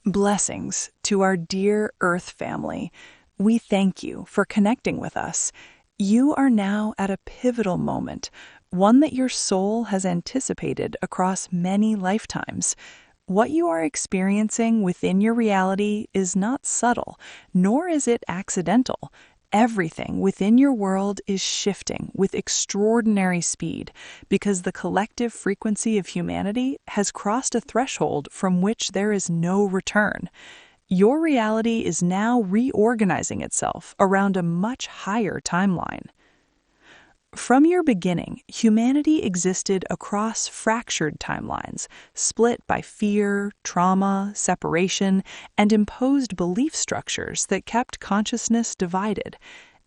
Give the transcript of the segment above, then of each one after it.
Blessings to our dear Earth family. We thank you for connecting with us. You are now at a pivotal moment, one that your soul has anticipated across many lifetimes. What you are experiencing within your reality is not subtle, nor is it accidental. Everything within your world is shifting with extraordinary speed because the collective frequency of humanity has crossed a threshold from which there is no return. Your reality is now reorganizing itself around a much higher timeline. From your beginning, humanity existed across fractured timelines, split by fear, trauma, separation, and imposed belief structures that kept consciousness divided.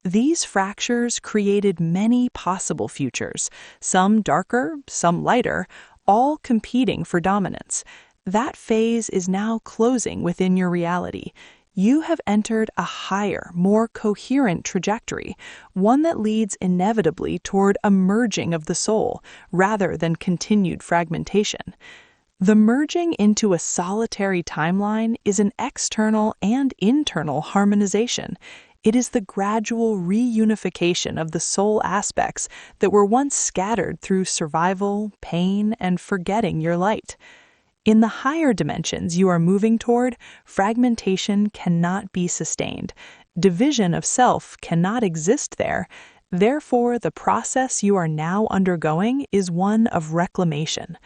These fractures created many possible futures, some darker, some lighter, all competing for dominance. That phase is now closing within your reality. You have entered a higher, more coherent trajectory, one that leads inevitably toward a merging of the soul rather than continued fragmentation. The merging into a solitary timeline is an external and internal harmonization. It is the gradual reunification of the soul aspects that were once scattered through survival, pain, and forgetting your light. In the higher dimensions you are moving toward, fragmentation cannot be sustained. Division of self cannot exist there. Therefore, the process you are now undergoing is one of reclamation.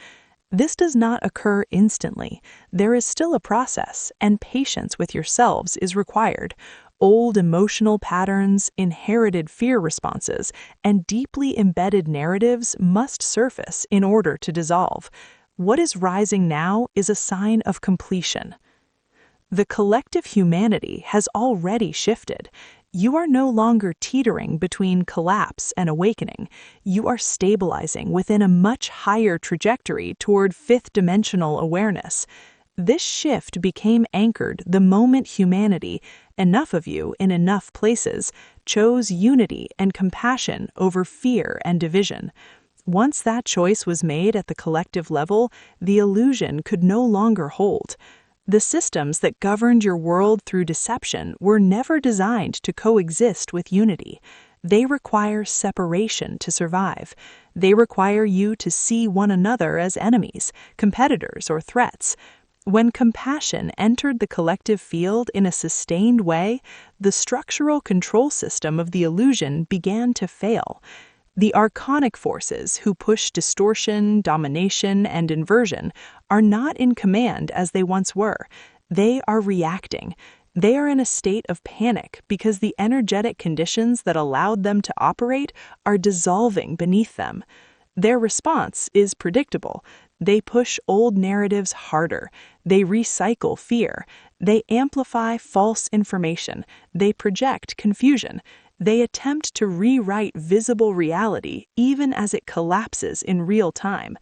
This does not occur instantly. There is still a process, and patience with yourselves is required. Old emotional patterns, inherited fear responses, and deeply embedded narratives must surface in order to dissolve. What is rising now is a sign of completion. The collective humanity has already shifted. You are no longer teetering between collapse and awakening. You are stabilizing within a much higher trajectory toward fifth-dimensional awareness. This shift became anchored the moment humanity, enough of you in enough places, chose unity and compassion over fear and division. Once that choice was made at the collective level, the illusion could no longer hold. The systems that governed your world through deception were never designed to coexist with unity. They require separation to survive. They require you to see one another as enemies, competitors, or threats. When compassion entered the collective field in a sustained way, the structural control system of the illusion began to fail. The archonic forces who push distortion, domination, and inversion are not in command as they once were. They are reacting. They are in a state of panic because the energetic conditions that allowed them to operate are dissolving beneath them. Their response is predictable. They push old narratives harder. They recycle fear. They amplify false information. They project confusion. They attempt to rewrite visible reality even as it collapses in real time.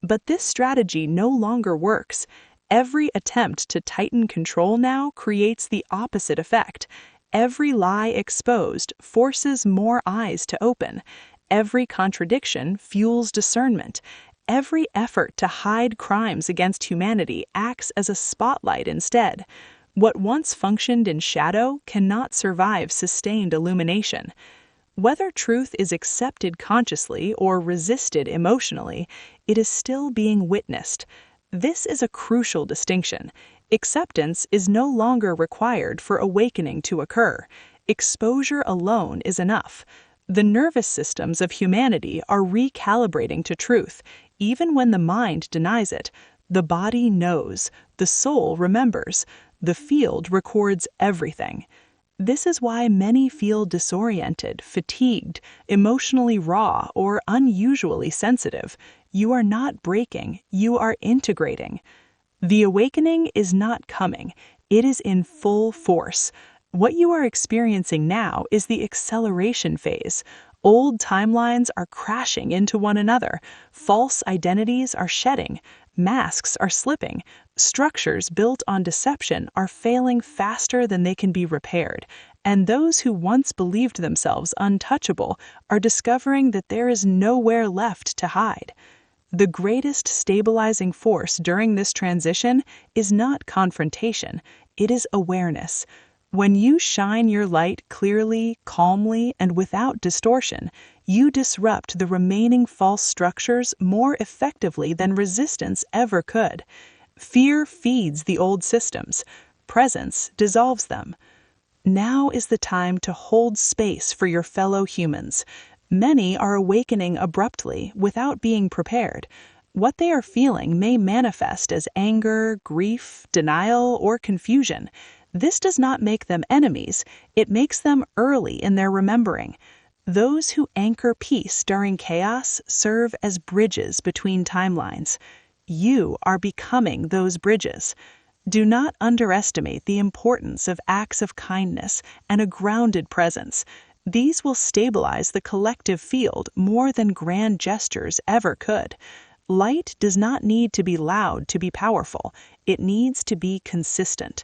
But this strategy no longer works. Every attempt to tighten control now creates the opposite effect. Every lie exposed forces more eyes to open. Every contradiction fuels discernment. Every effort to hide crimes against humanity acts as a spotlight instead. What once functioned in shadow cannot survive sustained illumination. Whether truth is accepted consciously or resisted emotionally, it is still being witnessed. This is a crucial distinction. Acceptance is no longer required for awakening to occur. Exposure alone is enough. The nervous systems of humanity are recalibrating to truth, even when the mind denies it. The body knows. The soul remembers. The field records everything. This is why many feel disoriented, fatigued, emotionally raw, or unusually sensitive. You are not breaking, you are integrating. The awakening is not coming, it is in full force. What you are experiencing now is the acceleration phase. Old timelines are crashing into one another. False identities are shedding. Masks are slipping. Structures built on deception are failing faster than they can be repaired. And those who once believed themselves untouchable are discovering that there is nowhere left to hide. The greatest stabilizing force during this transition is not confrontation, it is awareness. When you shine your light clearly, calmly, and without distortion, you disrupt the remaining false structures more effectively than resistance ever could. Fear feeds the old systems. Presence dissolves them. Now is the time to hold space for your fellow humans. Many are awakening abruptly without being prepared. What they are feeling may manifest as anger, grief, denial, or confusion. This does not make them enemies, it makes them early in their remembering. Those who anchor peace during chaos serve as bridges between timelines. You are becoming those bridges. Do not underestimate the importance of acts of kindness and a grounded presence. These will stabilize the collective field more than grand gestures ever could. Light does not need to be loud to be powerful. It needs to be consistent.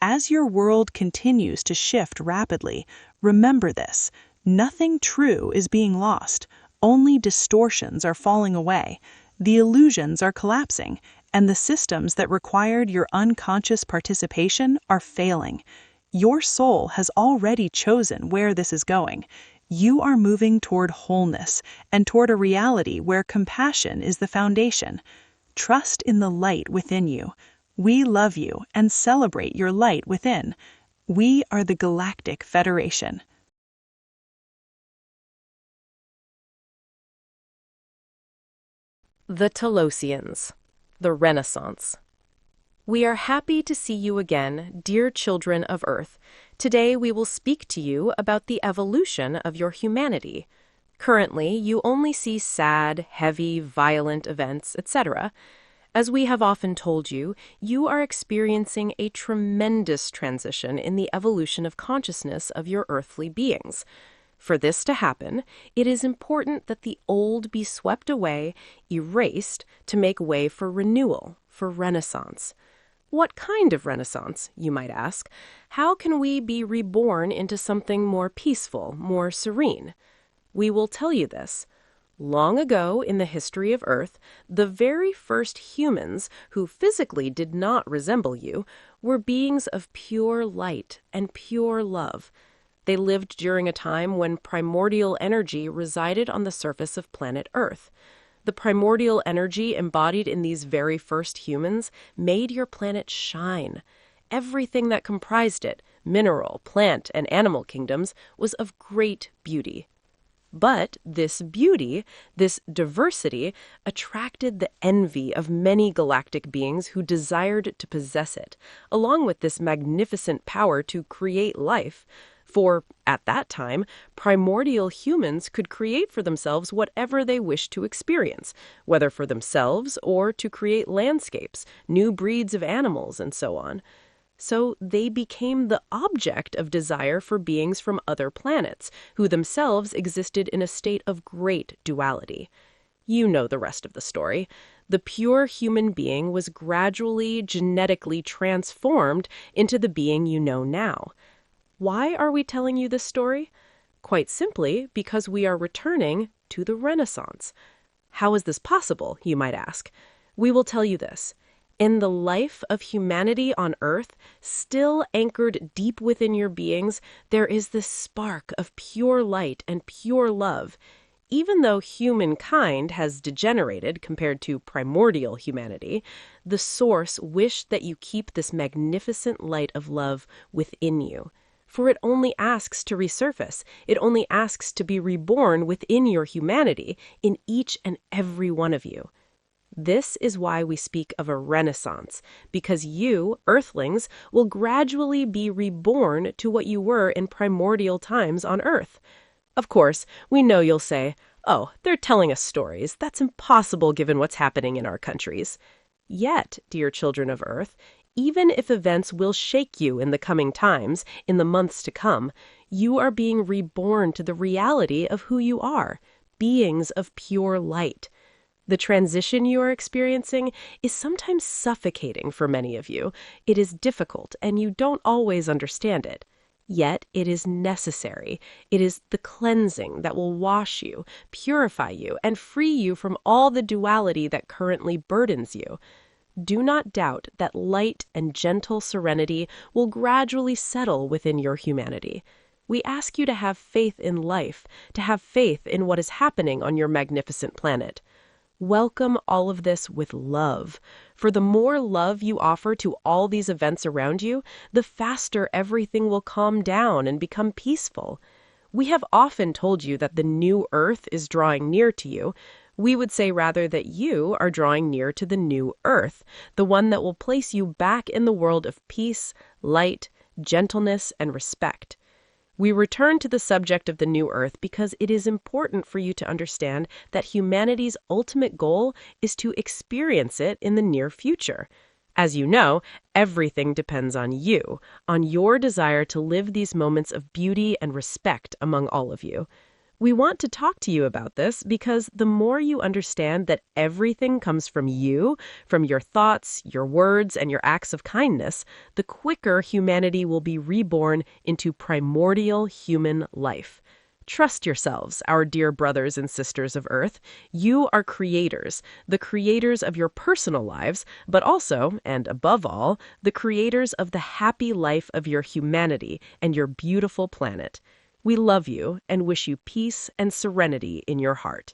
As your world continues to shift rapidly, remember this. Nothing true is being lost. Only distortions are falling away. The illusions are collapsing, and the systems that required your unconscious participation are failing. Your soul has already chosen where this is going. You are moving toward wholeness and toward a reality where compassion is the foundation. Trust in the light within you. We love you and celebrate your light within. We are the Galactic Federation. The Telosians, the Renaissance. We are happy to see you again, dear children of Earth. Today we will speak to you about the evolution of your humanity. Currently, you only see sad, heavy, violent events, etc. As we have often told you, you are experiencing a tremendous transition in the evolution of consciousness of your earthly beings. For this to happen, it is important that the old be swept away, erased, to make way for renewal, for renaissance. What kind of renaissance, you might ask? How can we be reborn into something more peaceful, more serene? We will tell you this. Long ago in the history of Earth, the very first humans who physically did not resemble you were beings of pure light and pure love. They lived during a time when primordial energy resided on the surface of planet Earth. The primordial energy embodied in these very first humans made your planet shine. Everything that comprised it, mineral, plant, and animal kingdoms, was of great beauty. But this beauty, this diversity, attracted the envy of many galactic beings who desired to possess it, along with this magnificent power to create life. For, at that time, primordial humans could create for themselves whatever they wished to experience, whether for themselves or to create landscapes, new breeds of animals, and so on. So they became the object of desire for beings from other planets, who themselves existed in a state of great duality. You know the rest of the story. The pure human being was gradually, genetically transformed into the being you know now. Why are we telling you this story? Quite simply because we are returning to the Renaissance. How is this possible, you might ask? We will tell you this. In the life of humanity on Earth, still anchored deep within your beings, there is this spark of pure light and pure love. Even though humankind has degenerated compared to primordial humanity, the Source wished that you keep this magnificent light of love within you. For it only asks to resurface. It only asks to be reborn within your humanity, in each and every one of you. This is why we speak of a renaissance, because you, Earthlings, will gradually be reborn to what you were in primordial times on Earth. Of course, we know you'll say, "Oh, they're telling us stories. That's impossible given what's happening in our countries." Yet, dear children of Earth, even if events will shake you in the coming times, in the months to come, you are being reborn to the reality of who you are, beings of pure light. The transition you are experiencing is sometimes suffocating for many of you. It is difficult, and you don't always understand it. Yet it is necessary. It is the cleansing that will wash you, purify you, and free you from all the duality that currently burdens you. Do not doubt that light and gentle serenity will gradually settle within your humanity. We ask you to have faith in life, to have faith in what is happening on your magnificent planet. Welcome all of this with love, for the more love you offer to all these events around you, the faster everything will calm down and become peaceful. We have often told you that the new earth is drawing near to you. We would say rather that you are drawing near to the new earth, the one that will place you back in the world of peace, light, gentleness, and respect. We return to the subject of the new earth because it is important for you to understand that humanity's ultimate goal is to experience it in the near future. As you know, everything depends on you, on your desire to live these moments of beauty and respect among all of you. We want to talk to you about this because the more you understand that everything comes from you, from your thoughts, your words, and your acts of kindness, the quicker humanity will be reborn into primordial human life. Trust yourselves, our dear brothers and sisters of Earth. You are creators, the creators of your personal lives, but also, and above all, the creators of the happy life of your humanity and your beautiful planet. We love you and wish you peace and serenity in your heart.